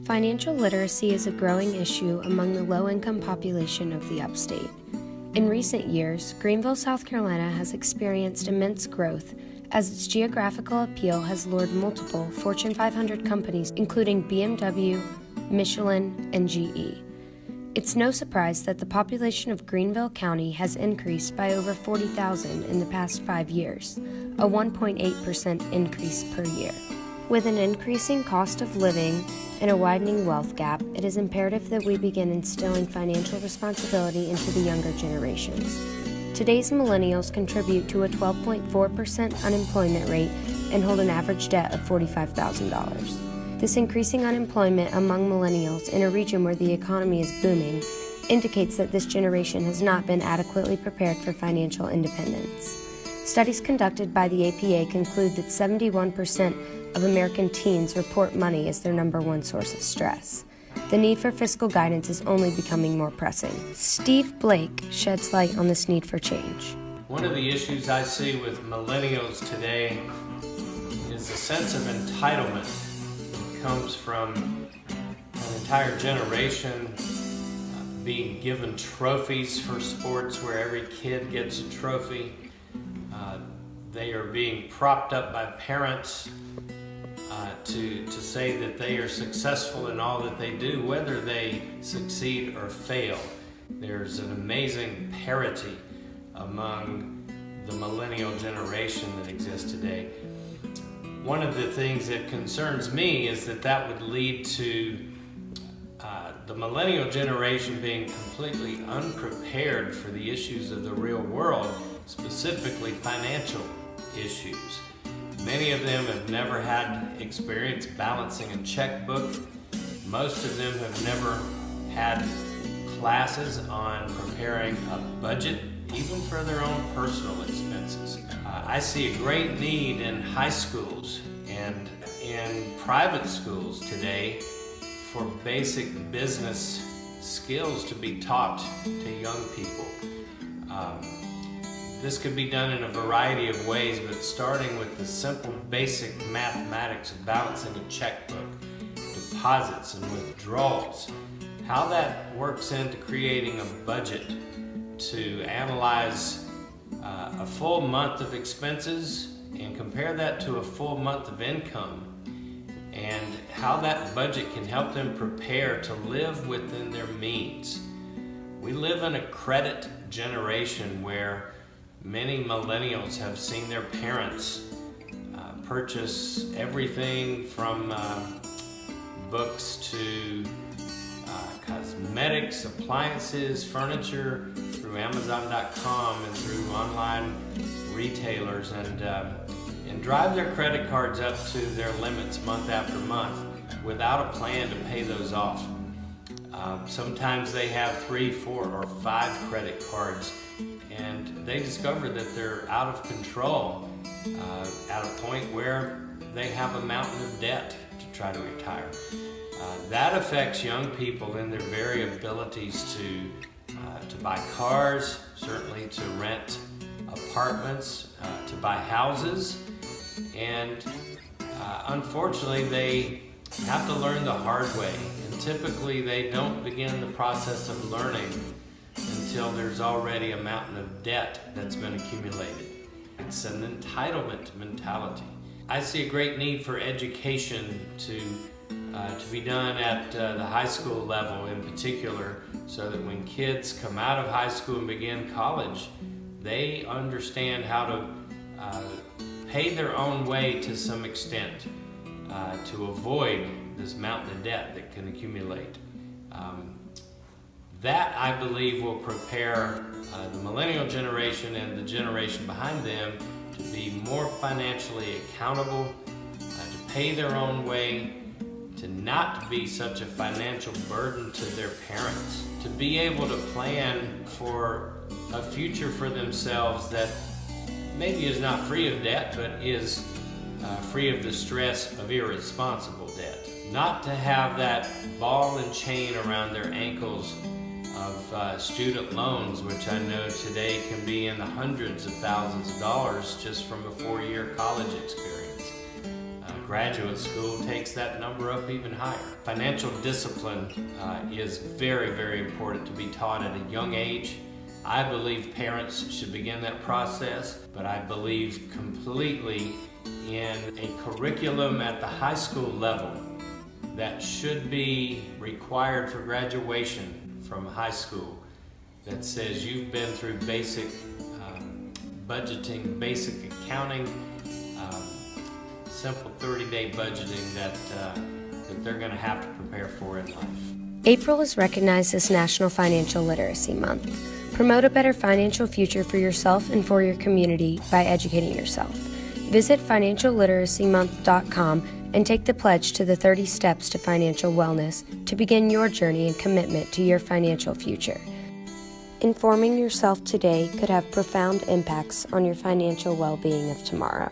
Financial literacy is a growing issue among the low-income population of the upstate. In recent years, Greenville, South Carolina has experienced immense growth as its geographical appeal has lured multiple Fortune 500 companies, including BMW, Michelin, and GE. It's no surprise that the population of Greenville County has increased by over 40,000 in the past 5 years, a 1.8% increase per year. With an increasing cost of living and a widening wealth gap, it is imperative that we begin instilling financial responsibility into the younger generations. Today's millennials contribute to a 12.4% unemployment rate and hold an average debt of $45,000. This increasing unemployment among millennials in a region where the economy is booming indicates that this generation has not been adequately prepared for financial independence. Studies conducted by the APA conclude that 71% of American teens report money as their number one source of stress. The need for fiscal guidance is only becoming more pressing. Steve Blake sheds light on this need for change. One of the issues I see with millennials today is a sense of entitlement. It comes from an entire generation being given trophies for sports where every kid gets a trophy. They are being propped up by parents to say that they are successful in all that they do, whether they succeed or fail. There's an amazing parity among the millennial generation that exists today. One of the things that concerns me is that would lead to the millennial generation being completely unprepared for the issues of the real world, specifically financial issues. Many of them have never had experience balancing a checkbook. Most of them have never had classes on preparing a budget, even for their own personal expenses. I see a great need in high schools and in private schools today for basic business skills to be taught to young people. This could be done in a variety of ways, but starting with the simple basic mathematics of balancing a checkbook, deposits and withdrawals, how that works into creating a budget to analyze a full month of expenses and compare that to a full month of income, and how that budget can help them prepare to live within their means. We live in a credit generation where many millennials have seen their parents purchase everything from books to cosmetics, appliances, furniture through Amazon.com and through online retailers, and drive their credit cards up to their limits month after month without a plan to pay those off. Sometimes they have 3, 4, or 5 credit cards, and they discover that they're out of control at a point where they have a mountain of debt to try to retire. That affects young people in their very abilities to buy cars, certainly to rent apartments, to buy houses, and unfortunately they have to learn the hard way, and typically they don't begin the process of learning until there's already a mountain of debt that's been accumulated. It's an entitlement mentality. I see a great need for education to be done at the high school level in particular, so that when kids come out of high school and begin college, they understand how to pay their own way to some extent to avoid this mountain of debt that can accumulate. That, I believe, will prepare the millennial generation and the generation behind them to be more financially accountable, to pay their own way, to not be such a financial burden to their parents, to be able to plan for a future for themselves that maybe is not free of debt, but is free of the stress of irresponsible debt. Not to have that ball and chain around their ankles of student loans, which I know today can be in the hundreds of thousands of dollars just from a 4-year college experience. graduate school takes that number up even higher. Financial discipline is very, very important to be taught at a young age. I believe parents should begin that process, but I believe completely in a curriculum at the high school level that should be required for graduation from high school, that says you've been through basic budgeting, basic accounting, simple 30-day budgeting that they're going to have to prepare for in life. April is recognized as National Financial Literacy Month. Promote a better financial future for yourself and for your community by educating yourself. Visit financialliteracymonth.com and take the pledge to the 30 Steps to Financial Wellness to begin your journey and commitment to your financial future. Informing yourself today could have profound impacts on your financial well-being of tomorrow.